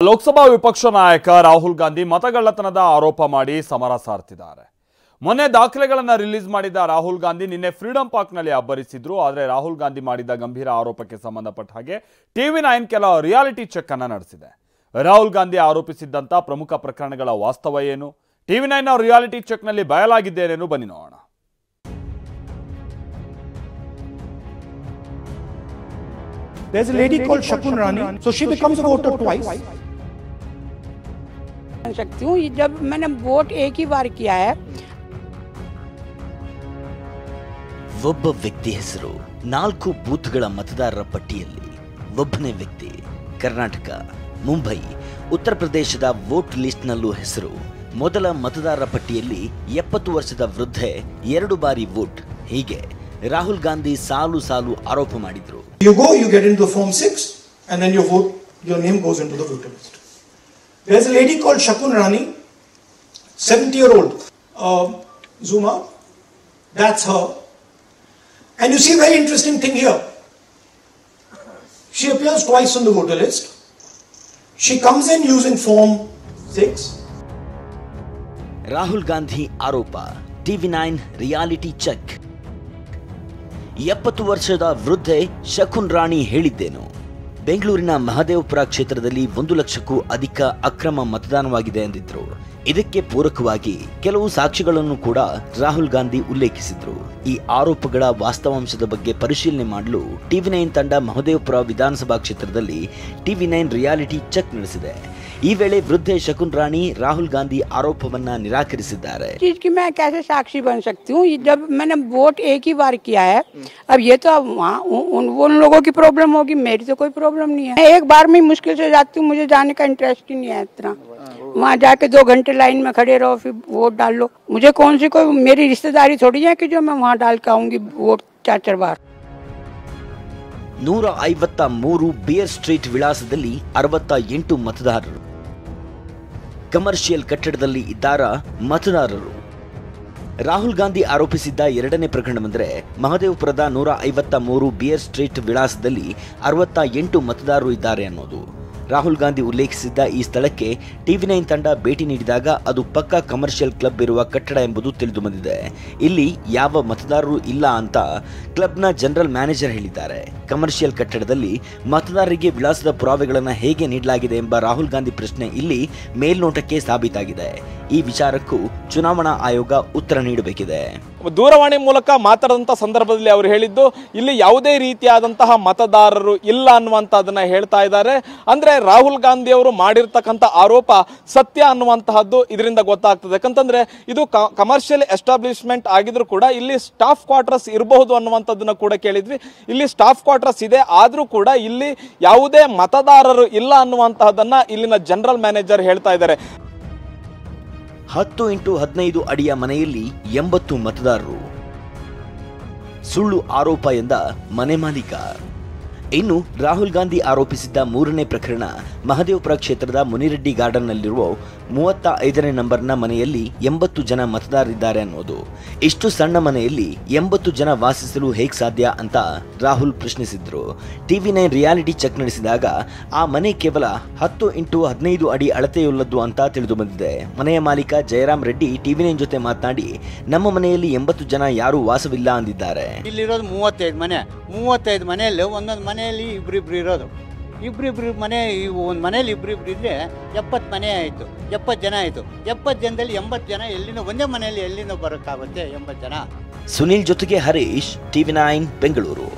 ಲೋಕಸಭಾ ವಿಪಕ್ಷ ನಾಯಕ ರಾಹುಲ್ ಗಾಂಧಿ ಮತಗಳ್ಳತನದ ಆರೋಪ ಮಾಡಿ ಸಮರ ಸಾರ್ತಿದ್ದಾರೆ. ಮೊನ್ನೆ ದಾಖಲೆಗಳನ್ನು ರಿಲೀಸ್ ಮಾಡಿದ ರಾಹುಲ್ ಗಾಂಧಿ ನಿನ್ನೆ ಫ್ರೀಡಂ ಪಾರ್ಕ್ನಲ್ಲಿ ಅಬ್ಬರಿಸಿದ್ರು. ಆದರೆ ರಾಹುಲ್ ಗಾಂಧಿ ಮಾಡಿದ ಗಂಭೀರ ಆರೋಪಕ್ಕೆ ಸಂಬಂಧಪಟ್ಟ ಹಾಗೆ TV9 ಕೆಲ ರಿಯಾಲಿಟಿ ಚೆಕ್ ಅನ್ನು ನಡೆಸಿದೆ. ರಾಹುಲ್ ಗಾಂಧಿ ಆರೋಪಿಸಿದ್ದಂಥ ಪ್ರಮುಖ ಪ್ರಕರಣಗಳ ವಾಸ್ತವ ಏನು, TV9 ರಿಯಾಲಿಟಿ ಚೆಕ್ನಲ್ಲಿ ಬಯಲಾಗಿದ್ದೇನೇನು, ಬನ್ನಿ ನೋಡೋಣ. There's a lady called Shakun Rani, so she becomes a voter twice. सकती हूँ जब मैंने वोट एक ही बार किया है. ಒಬ್ಬ ವ್ಯಕ್ತಿ ಹೆಸರು 4 ಬೂತ್ಗಳ ಮತದಾರರ ಪಟ್ಟಿಯಲ್ಲಿ ಒಬ್ಬನೇ ವ್ಯಕ್ತಿ ಕರ್ನಾಟಕ, ಮುಂಬೈ, ಉತ್ತರ ಪ್ರದೇಶದ ವೋಟ್ ಲಿಸ್ಟ್ನಲ್ಲೂ ಹೆಸರು. ಮೊದಲ ಮತದಾರರ ಪಟ್ಟಿಯಲ್ಲಿ 70 ವರ್ಷದ ವೃದ್ಧೆ 2 ಬಾರಿ ವೋಟ್. ಹೀಗೆ ರಾಹುಲ್ ಗಾಂಧಿ ಸಾಲು ಸಾಲು ಆರೋಪ ಮಾಡಿದ್ರು. You go, you get into Form 6, and then your name goes into the voter list. There's a lady called Shakun Rani, 70-year-old. Zoom out. That's her. And you see a very interesting thing here. She appears twice on the voter list. She comes in using Form 6. Rahul Gandhi ಆರೋಪ, TV9 reality check. 70 ವರ್ಷದ ವೃದ್ಧೆ ಶಕುನ್ ರಾಣಿ ಹೇಳಿದ್ದೇನು? ಬೆಂಗಳೂರಿನ ಮಹದೇವಪುರ ಕ್ಷೇತ್ರದಲ್ಲಿ 1 ಲಕ್ಷಕ್ಕೂ ಅಧಿಕ ಅಕ್ರಮ ಮತದಾನವಾಗಿದೆ ಎಂದಿದ್ರು. ಇದಕ್ಕೆ ಪೂರಕವಾಗಿ ಕೆಲವು ಸಾಕ್ಷಿಗಳನ್ನು ಕೂಡ ರಾಹುಲ್ ಗಾಂಧಿ ಉಲ್ಲೇಖಿಸಿದ್ರು. ಈ ಆರೋಪಗಳ ವಾಸ್ತವಾಂಶದ ಬಗ್ಗೆ ಪರಿಶೀಲನೆ ಮಾಡಲು TV9 ತಂಡ ಮಹದೇವಪುರ ವಿಧಾನಸಭಾ ಕ್ಷೇತ್ರದಲ್ಲಿ TV9 ರಿಯಾಲಿಟಿ ಚೆಕ್ ನಡೆಸಿದೆ. ಈ ವೇಳೆ ವೃದ್ಧೆ ಶಕುನ್ ರಾಣಿ ರಾಹುಲ್ ಗಾಂಧಿ ಆರೋಪವನ್ನ ನಿರಾಕರಿಸಿದ್ದಾರೆ. चीज की मैं कैसे साक्षी बन सकती हूँ जब मैंने वोट एक ही बार किया है. अब ये तो उन लोगों की प्रॉब्लम होगी, मेरी तो कोई प्रॉब्लम नहीं है. मैं एक बार में मुश्किल से जाती हूँ, मुझे जाने का इंटरेस्ट ही नहीं है इतना. वहाँ जाके 2 घंटे लाइन में खड़े रहो, फिर वोट डाल लो. मुझे कौन सी कोई मेरी रिश्तेदारी थोड़ी है कि जो मैं वहाँ डाल के आऊंगी वोट 4 बार. 153 ಬಿಯರ್ ಸ್ಟ್ರೀಟ್ ವಿಳಾಸದಲ್ಲಿ 68 ಮತದಾರರು. ಕಮರ್ಷಿಯಲ್ ಕಟ್ಟಡದಲ್ಲಿ ಇದ್ದಾರ ಮತದಾರರು. ರಾಹುಲ್ ಗಾಂಧಿ ಆರೋಪಿಸಿದ್ದ 2ನೇ ಪ್ರಕರಣವೆಂದರೆ ಮಹದೇವಪುರದ 153 ಬಿಯರ್ ಸ್ಟ್ರೀಟ್ ವಿಳಾಸದಲ್ಲಿ 68 ಮತದಾರರು ಇದ್ದಾರೆ ಅನ್ನೋದು. ರಾಹುಲ್ ಗಾಂಧಿ ಉಲ್ಲೇಖಿಸಿದ್ದ ಈ ಸ್ಥಳಕ್ಕೆ TV9 ತಂಡ ಭೇಟಿ ನೀಡಿದಾಗ ಅದು ಪಕ್ಕಾ ಕಮರ್ಷಿಯಲ್ ಕ್ಲಬ್ ಇರುವ ಕಟ್ಟಡ ಎಂಬುದು ತಿಳಿದು ಬಂದಿದೆ. ಇಲ್ಲಿ ಯಾವ ಮತದಾರರು ಇಲ್ಲ ಅಂತ ಕ್ಲಬ್ನ ಜನರಲ್ ಮ್ಯಾನೇಜರ್ ಹೇಳಿದ್ದಾರೆ. ಕಮರ್ಷಿಯಲ್ ಕಟ್ಟಡದಲ್ಲಿ ಮತದಾರರಿಗೆ ವಿಳಾಸದ ಪುರಾವೆಗಳನ್ನು ಹೇಗೆ ನೀಡಲಾಗಿದೆ ಎಂಬ ರಾಹುಲ್ ಗಾಂಧಿ ಪ್ರಶ್ನೆ ಇಲ್ಲಿ ಮೇಲ್ನೋಟಕ್ಕೆ ಸಾಬೀತಾಗಿದೆ. ಈ ವಿಚಾರಕ್ಕೂ ಚುನಾವಣಾ ಆಯೋಗ ಉತ್ತರ ನೀಡಬೇಕಿದೆ. ದೂರವಾಣಿ ಮೂಲಕ ಮಾತಾಡಿದಂಥ ಸಂದರ್ಭದಲ್ಲಿ ಅವರು ಹೇಳಿದ್ದು ಇಲ್ಲಿ ಯಾವುದೇ ರೀತಿಯಾದಂತಹ ಮತದಾರರು ಇಲ್ಲ ಅನ್ನುವಂಥದ್ದನ್ನ ಹೇಳ್ತಾ ಇದ್ದಾರೆ. ಅಂದ್ರೆ ರಾಹುಲ್ ಗಾಂಧಿ ಅವರು ಮಾಡಿರ್ತಕ್ಕಂಥ ಆರೋಪ ಸತ್ಯ ಅನ್ನುವಂತಹದ್ದು ಇದರಿಂದ ಗೊತ್ತಾಗ್ತದೆ. ಯಾಕಂತಂದ್ರೆ ಇದು ಕಮರ್ಷಿಯಲ್ ಎಸ್ಟಾಬ್ಲಿಷ್ಮೆಂಟ್ ಆಗಿದ್ರು ಕೂಡ ಇಲ್ಲಿ ಸ್ಟಾಫ್ ಕ್ವಾರ್ಟರ್ಸ್ ಇರಬಹುದು ಅನ್ನುವಂಥದ್ದನ್ನ ಕೂಡ ಕೇಳಿದ್ವಿ. ಇಲ್ಲಿ ಸ್ಟಾಫ್ ಕ್ವಾರ್ಟರ್ಸ್ ಇದೆ, ಆದ್ರೂ ಕೂಡ ಇಲ್ಲಿ ಯಾವುದೇ ಮತದಾರರು ಇಲ್ಲ ಅನ್ನುವಂತಹದನ್ನ ಇಲ್ಲಿನ ಜನರಲ್ ಮ್ಯಾನೇಜರ್ ಹೇಳ್ತಾ ಇದ್ದಾರೆ. 10x15 ಅಡಿಯ ಮನೆಯಲ್ಲಿ 80 ಮತದಾರರು. ಸುಳ್ಳು ಆರೋಪ ಎಂದ ಮನೆ ಮಾಲೀಕ. ಇನ್ನು ರಾಹುಲ್ ಗಾಂಧಿ ಆರೋಪಿಸಿದ್ದ 3ನೇ ಪ್ರಕರಣ ಮಹದೇವಪುರ ಕ್ಷೇತ್ರದ ಮುನಿರೆಡ್ಡಿ ಗಾರ್ಡನ್ನಲ್ಲಿರುವ 35ನೇ ನಂಬರ್ನ ಮನೆಯಲ್ಲಿ 80 ಜನ ಮತದಾರರಿದ್ದಾರೆ ಅನ್ನೋದು. ಇಷ್ಟು ಸಣ್ಣ ಮನೆಯಲ್ಲಿ 80 ಜನ ವಾಸಿಸಲು ಹೇಗೆ ಸಾಧ್ಯ ಅಂತ ರಾಹುಲ್ ಪ್ರಶ್ನಿಸಿದ್ರು. TV9 ರಿಯಾಲಿಟಿ ಚೆಕ್ ನಡೆಸಿದಾಗ ಆ ಮನೆ ಕೇವಲ 10x15 ಅಡಿ ಅಳತೆಯುಳ್ಳದ್ದು ಅಂತ ತಿಳಿದು ಬಂದಿದೆ. ಮನೆಯ ಮಾಲೀಕ ಜಯರಾಮ್ ರೆಡ್ಡಿ TV9 ಜೊತೆ ಮಾತನಾಡಿ, ನಮ್ಮ ಮನೆಯಲ್ಲಿ 80 ಜನ ಯಾರೂ ವಾಸವಿಲ್ಲ ಅಂದಿದ್ದಾರೆ. ಇಲ್ಲಿರೋದು 35 ಮನೆಯಲ್ಲಿ ಒಂದೊಂದು ಮನೆಯಲ್ಲಿ ಇಬ್ರಿಬ್ರು ಇರೋದು. ಇಬ್ರಿಬ್ರು ಮನೆ, ಒಂದು ಮನೇಲಿ ಇಬ್ರಿಬ್ರು ಇದ್ರೆ 70 ಮನೆ ಆಯಿತು, 70 ಜನ ಆಯಿತು. 70 ಜನದಲ್ಲಿ 80 ಜನ ಎಲ್ಲಿಂದ, ಒಂದೇ ಮನೆಯಲ್ಲಿ ಎಲ್ಲಿಂದ ಬರೋಕ್ಕಾಗುತ್ತೆ 80 ಜನ? ಸುನಿಲ್ ಜೊತೆಗೆ ಹರೀಶ್, TV9 ಬೆಂಗಳೂರು.